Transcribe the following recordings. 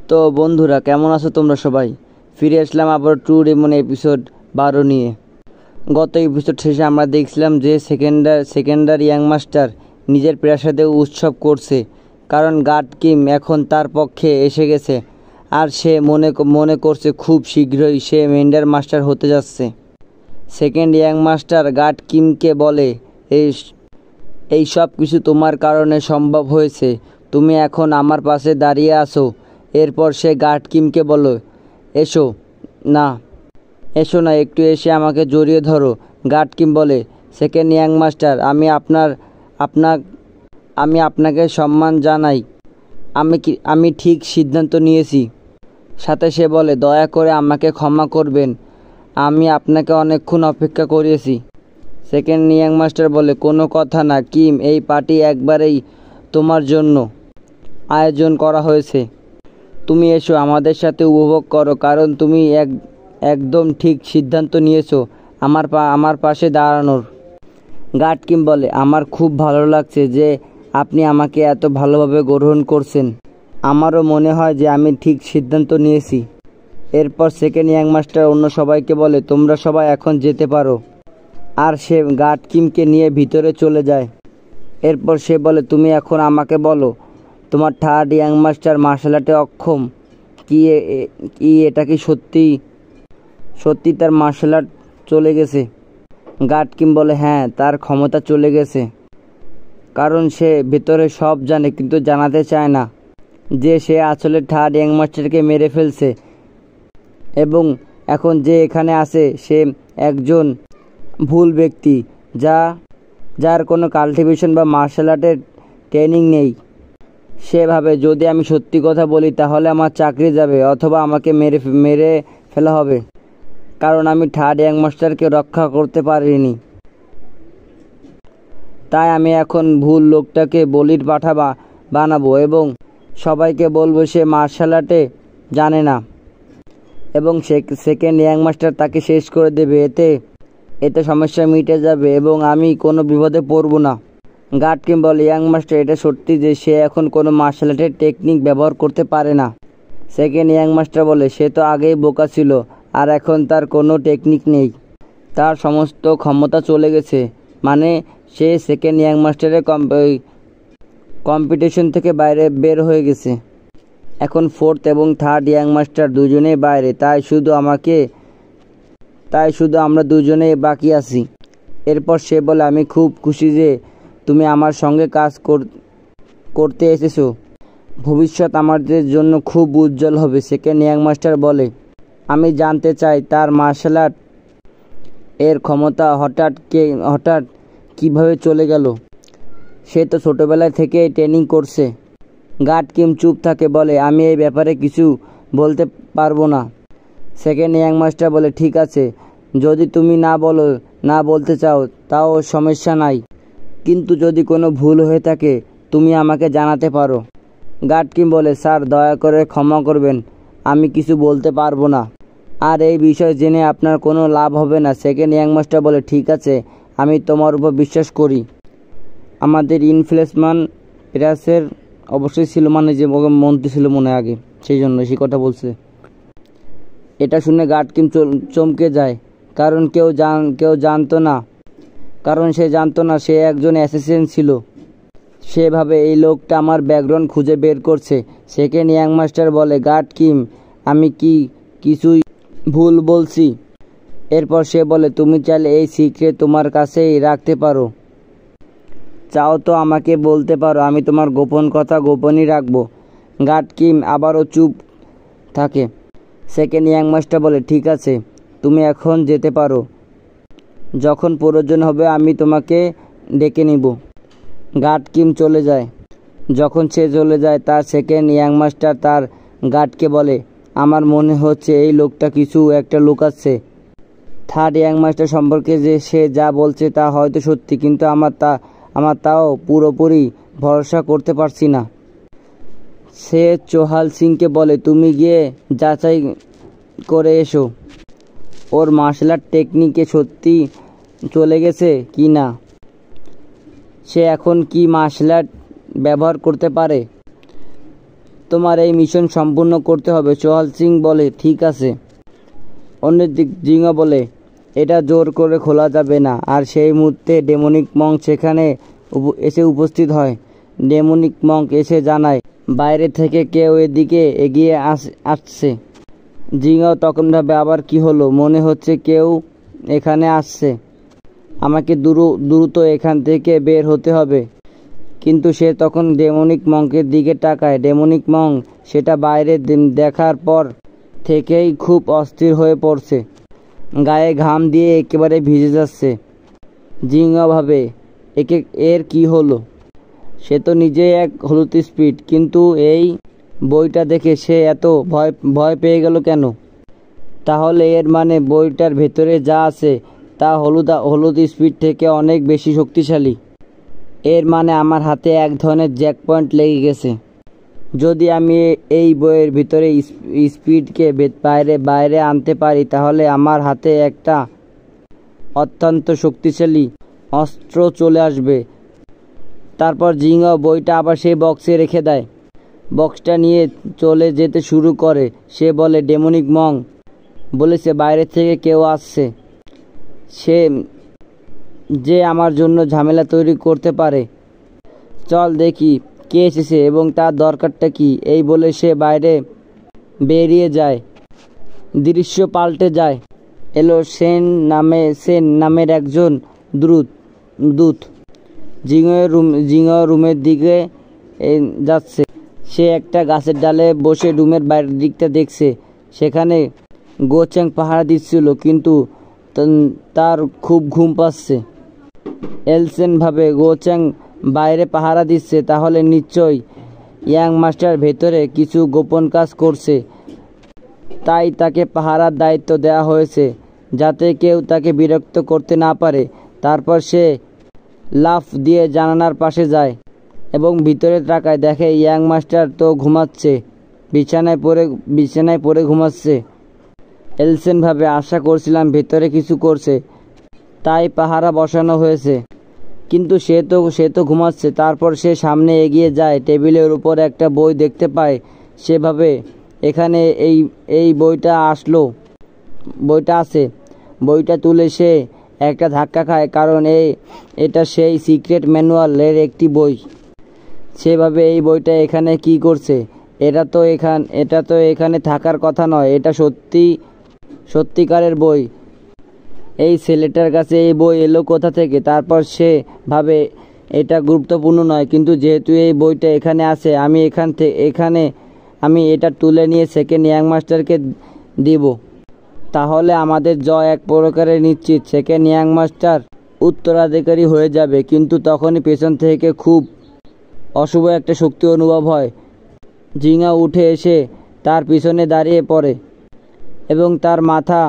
তো বন্ধুরা, কেমন আছো তোমরা সবাই? ফিরে আসলাম আবার ট্রু ডেমন এপিসোড 12 নিয়ে। গত এপিসোড শেষে আমরা দেখছিলাম যে সেকেন্ডার ইয়াং মাস্টার নিজের প্রাসাদে উৎসব করছে, কারণ গার্ড কিম এখন তার পক্ষে এসে গেছে। আর সে মনে করছে খুব শীঘ্রই সে মেন্ডার মাস্টার হতে যাচ্ছে। সেকেন্ড ইয়াং মাস্টার গার্ড কিমকে বলে, এই সব কিছু তোমার কারণে সম্ভব হয়েছে, তুমি এখন আমার পাশে দাঁড়িয়ে আছো। এরপর সে গার্ড কিমকে বলল, এসো না, একটু এসে আমাকে জড়িয়ে ধরো। গার্ড কিম বলে, সেকেন্ড ইয়াং মাস্টার, আমি আপনাকে সম্মান জানাই। আমি ঠিক সিদ্ধান্ত নিয়েছি। সাথে সে বলে, দয়া করে আমাকে ক্ষমা করবেন, আমি আপনাকে অনেকক্ষণ অপেক্ষা করিয়েছি। সেকেন্ড ইয়াং মাস্টার বলে, কোনো কথা না কিম, এই পার্টি একবারেই তোমার জন্য আয়োজন করা হয়েছে। তুমি এসো, আমাদের সাথে উপভোগ করো, কারণ তুমি একদম ঠিক সিদ্ধান্ত নিয়েছো আমার পাশে দাঁড়ানোর। গার্ড কিম বলে, আমার খুব ভালো লাগছে যে আপনি আমাকে এত ভালোভাবে গ্রহণ করছেন। আমারও মনে হয় যে আমি ঠিক সিদ্ধান্ত নিয়েছি। এরপর সেকেন্ড ইয়াং মাস্টার অন্য সবাইকে বলে, তোমরা সবাই এখন যেতে পারো। আর সে গার্ড কিমকে নিয়ে ভিতরে চলে যায়। এরপর সে বলে, তুমি এখন আমাকে বলো, তোমার থার্ড ইয়াং মাস্টার মার্শাল আর্টে অক্ষম কি এটা কি সত্যি তার মার্শাল আর্ট চলে গেছে? গার্ড কিম বলে, হ্যাঁ, তার ক্ষমতা চলে গেছে, কারণ সে ভেতরে সব জানে কিন্তু জানাতে চায় না যে সে আসলে থার্ড ইয়াং মাস্টারকে মেরে ফেলছে, এবং এখন যে এখানে আছে সে একজন ভুল ব্যক্তি যার কোনো কাল্টিভেশন বা মার্শাল আর্টের ট্রেনিং নেই। সে ভাবে, যদি আমি সত্যি কথা বলি তাহলে আমার চাকরি যাবে, অথবা আমাকে মেরে ফেলা হবে, কারণ আমি থার্ড ইয়াং মাস্টারকে রক্ষা করতে পারিনি। তাই আমি এখন ভুল লোকটাকে বলির পাঠা বানাবো এবং সবাইকে বলবো সে মার্শাল আর্টে জানে না, এবং সেকেন্ড ইয়াং মাস্টার তাকে শেষ করে দেবে। এতে সমস্যা মিটে যাবে এবং আমি কোনো বিপদে পড়ব না। গার্ড কিম বলে, ইয়াং মাস্টার, এটা সত্যি যে সে এখন কোনো মার্শাল আর্টের টেকনিক ব্যবহার করতে পারে না? সেকেন্ড ইয়াং মাস্টার বলে, সে তো আগেই বোকা ছিল, আর এখন তার কোনো টেকনিক নেই, তার সমস্ত ক্ষমতা চলে গেছে। মানে সে সেকেন্ড ইয়াং মাস্টারের কম্পিটিশন থেকে বের হয়ে গেছে। এখন ফোর্থ এবং থার্ড ইয়াং মাস্টার দুজনেই বাইরে, তাই শুধু আমরা দুজনেই বাকি আছি। এরপর সে বলে, আমি খুব খুশি যে তুমি আমার সঙ্গে কাজ করতে এসেছো। ভবিষ্যৎ আমাদের জন্য খুব উজ্জ্বল হবে। সেকেন্ড ইয়াং মাস্টার বলে, আমি জানতে চাই তার মার্শাল আর্ট এর ক্ষমতা হঠাৎ কিভাবে চলে গেল? সে তো ছোটবেলায় থেকেই ট্রেনিং করছে। গার্ড কিম চুপ থাকে, বলে, আমি এই ব্যাপারে কিছু বলতে পারবো না। সেকেন্ড ইয়াং মাস্টার বলে, ঠিক আছে, যদি তুমি না বলতে চাও তাও সমস্যা নাই, কিন্তু যদি কোনো ভুল হয়ে থাকে তুমি আমাকে জানাতে পারো। গার্ড কিম বলে, স্যার, দয়া করে ক্ষমা করবেন, আমি কিছু বলতে পারবো না, আর এই বিষয় জেনে আপনার কোনো লাভ হবে না। সেকেন্ড ইয়াং মাস্টার বলে, ঠিক আছে, আমি তোমার উপর বিশ্বাস করি। আমাদের ইনফ্লেশমান এরাসের অবশ্যই ছিল, মানে যে মন্ত্রী ছিল মনে আগে, সেই জন্য সে কথা বলছে। এটা শুনে গার্ড কিম চমকে যায়, কারণ সে জানতো না সে একজন অ্যাসিস্ট্যান্ট ছিল। সেভাবে এই লোকটা আমার ব্যাকগ্রাউন্ড খুঁজে বের করছে। সেকেন্ড ইয়াং মাস্টার বলে, গার্ড কিম, আমি কি কিছুই ভুল বলছি? এরপর সে বলে, তুমি চাইলে এই সিক্রেট তোমার কাছেই রাখতে পারো, চাও তো আমাকে বলতে পারো, আমি তোমার গোপন কথা গোপনই রাখবো। গার্ড কিম আবারও চুপ থাকে। সেকেন্ড ইয়াং মাস্টার বলে, ঠিক আছে, তুমি এখন যেতে পারো, যখন প্রয়োজন হবে আমি তোমাকে ডেকে নিব। গার্ড কিম চলে যায়। যখন সে চলে যায়, তার সেকেন্ড ইয়াং মাস্টার তার গার্ডকে বলে, আমার মনে হচ্ছে এই লোকটা কিছু একটা লুকাচ্ছে। থার্ড ইয়াং মাস্টার সম্পর্কে যে সে যা বলছে তা হয়তো সত্যি, কিন্তু আমার তাও পুরোপুরি ভরসা করতে পারছি না। সে চোহাল সিংকে বলে, তুমি গিয়ে যাচাই করে এসো ওর মার্শাল আর্ট টেকনিকে সত্যি চলে গেছে কি না, সে এখন কি মার্শাল আর্ট ব্যবহার করতে পারে। তোমার এই মিশন সম্পূর্ণ করতে হবে। সোহাল সিং বলে, ঠিক আছে। অন্যদিক জিঙ্গা বলে, এটা জোর করে খোলা যাবে না। আর সেই মুহূর্তে ডেমনিক মঙ্ক সেখানে এসে উপস্থিত হয়। ডেমনিক মঙ্ক এসে জানায় বাইরে থেকে কেউ এদিকে এগিয়ে আসছে। জিঙ্গাও তখন ভাবে, আবার কি হলো? মনে হচ্ছে কেউ এখানে আসছে, আমাকে দ্রুত এখান থেকে বের হতে হবে। কিন্তু সে তখন ডেমনিক মঙ্কের দিকে তাকায়। ডেমনিক মঙ্ক সেটা বাইরে দেখার পর থেকেই খুব অস্থির হয়ে পড়ছে, গায়ে ঘাম দিয়ে একেবারে ভিজে যাচ্ছে। জিঙ্গা ভাবে, এর কি হলো? সে তো নিজেই এক হলুদ স্পিড, কিন্তু এই বইটা দেখে সে এত ভয় পেয়ে গেল কেন? তাহলে এর মানে বইটার ভেতরে যা আছে তা হলুদ স্পিড থেকে অনেক বেশি শক্তিশালী। এর মানে আমার হাতে এক ধরনের জ্যাকপয়েন্ট লেগে গেছে। যদি আমি এই বইয়ের ভিতরে স্পিডকে বাইরে আনতে পারি, তাহলে আমার হাতে একটা অত্যন্ত শক্তিশালী অস্ত্র চলে আসবে। তারপর জিঙ্গা বইটা আবার সেই বক্সে রেখে দেয়। বক্সটা নিয়ে চলে যেতে শুরু করে। সে বলে, ডেমনিক মঙ্ক বলেছে বাইরে থেকে কেউ আসছে, সে যে আমার জন্য ঝামেলা তৈরি করতে পারে। চল দেখি কে এসেছে এবং তার দরকারটা কি। এই বলে সে বাইরে বেরিয়ে যায়। দৃশ্য পাল্টে যায়। এলো সেন নামের একজন দূত জিঙ্গা রুমের দিকে যাচ্ছে। সে একটা গাছের ডালে বসে রুমের বাইরের দিকটা দেখছে। সেখানে গোচ্যাং পাহারা দিচ্ছিল, কিন্তু তার খুব ঘুম পাচ্ছে। এলসেন ভাবে, গোচ্যাং বাইরে পাহারা দিচ্ছে, তাহলে নিশ্চয়ই ইয়াং মাস্টার ভেতরে কিছু গোপন কাজ করছে। তাই তাকে পাহারার দায়িত্ব দেওয়া হয়েছে, যাতে কেউ তাকে বিরক্ত করতে না পারে। তারপর সে লাফ দিয়ে জানালার পাশে যায় এবং ভিতরে তাকায়। দেখে ইয়াং মাস্টার তো ঘুমাচ্ছে, বিছানায় পড়ে ঘুমাচ্ছে। এলসেন ভাবে, আশা করছিলাম ভেতরে কিছু করছে, তাই পাহারা বসানো হয়েছে, কিন্তু সে তো ঘুমাচ্ছে। তারপর সে সামনে এগিয়ে যায়। টেবিলের উপর একটা বই দেখতে পায়। সে ভাবে, এখানে এই বইটা আছে। বইটা তুলে সে একটা ধাক্কা খায়, কারণ এটা সেই সিক্রেট ম্যানুয়ালের একটি বই। সেভাবে এই বইটা এখানে কি করছে? এটা তো এখানে থাকার কথা নয়। এটা সত্যিকারের বই। এই ছেলেটার কাছে এই বই এলো কোথা থেকে? তারপর সে ভাবে এটা গুরুত্বপূর্ণ নয়, কিন্তু যেহেতু এই বইটা এখানে আছে, আমি এটা তুলে নিয়ে সেকেন্ড ইয়াং মাস্টারকে দিব। তাহলে আমাদের জয় এক প্রকারে নিশ্চিত। সেকেন্ড ইয়াং মাস্টার উত্তরাধিকারী হয়ে যাবে। কিন্তু তখনই পেছন থেকে খুব অশুভ একটা শক্তি অনুভব হয়। জিঙ্গা উঠে এসে তার পিছনে দাঁড়িয়ে পড়ে এবং তার মাথা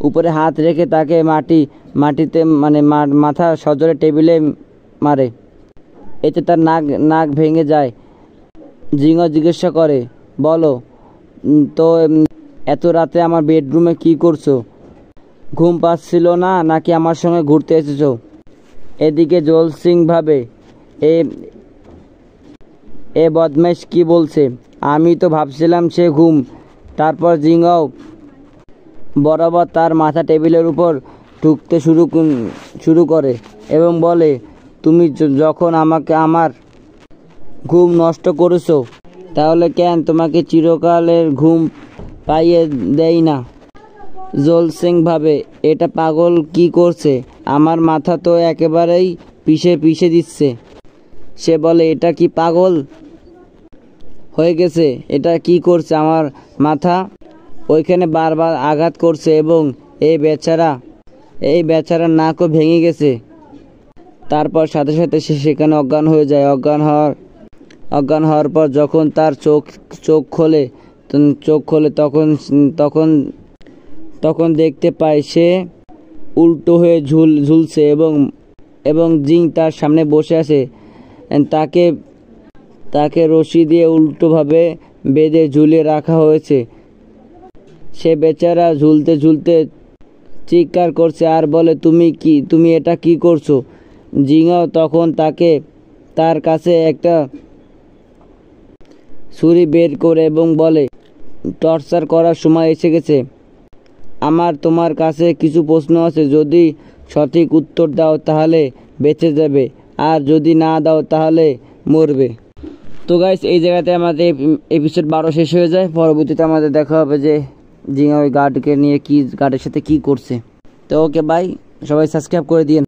উপরে হাত রেখে তাকে মাটিতে মাথা সজোরে টেবিলে মারে। এতে তার নাক ভেঙে যায়। জিঙ্গা জিজ্ঞাসা করে, বলো তো এত রাতে আমার বেডরুমে কি করছো? ঘুম পাচ্ছিল না নাকি আমার সঙ্গে ঘুরতে এসেছো? এদিকে জোল সিং ভাবে, এ বদমাইশ কি বলছে? আমি তো ভাবছিলাম সে ঘুম। তারপর জিঙ্গাও বরাবর তার মাথা টেবিলের উপর ঠুকতে শুরু করে এবং বলে, তুমি যখন আমাকে আমার ঘুম নষ্ট করেছো, তাহলে কেন তোমাকে চিরকালের ঘুম পাইয়ে দেই না? জোল সিং ভাবে, এটা পাগল কি করছে? আমার মাথা তো একেবারেই পিষে দিচ্ছে। সে বলে, এটা কি পাগল হয়ে গেছে? এটা কি করছে? আমার মাথা ওইখানে বারবার আঘাত করছে এবং এই বেচারা নাকও ভেঙে গেছে। তারপর সাথে সাথে সে সেখানে অজ্ঞান হয়ে যায়। অজ্ঞান হওয়ার পর যখন তার চোখ খোলে তখন দেখতে পায় সে উল্টো হয়ে ঝুলছে এবং জিং তার সামনে বসে আছে। তাকে রশি দিয়ে উল্টোভাবে বেঁধে ঝুলিয়ে রাখা হয়েছে। সে বেচারা ঝুলতে ঝুলতে চিৎকার করছে আর বলে, তুমি এটা কি করছো? জিঙ্গাও তখন তার কাছে একটা ছুরি বের করে এবং বলে, টর্চার করার সময় এসে গেছে। আমার তোমার কাছে কিছু প্রশ্ন আছে, যদি সঠিক উত্তর দাও তাহলে বেঁচে যাবে, আর যদি না দাও তাহলে মরবে। তো গাইস, এই জায়গাতে আমাদের এপিসোড 12 শেষ হয়ে যায়। পরবর্তীতে আমাদের দেখা হবে যে জিঙ্গা ওই গার্ডকে নিয়ে গার্ডের সাথে কি করছে। তো ওকে বাই, সবাই সাবস্ক্রাইব করে দিন।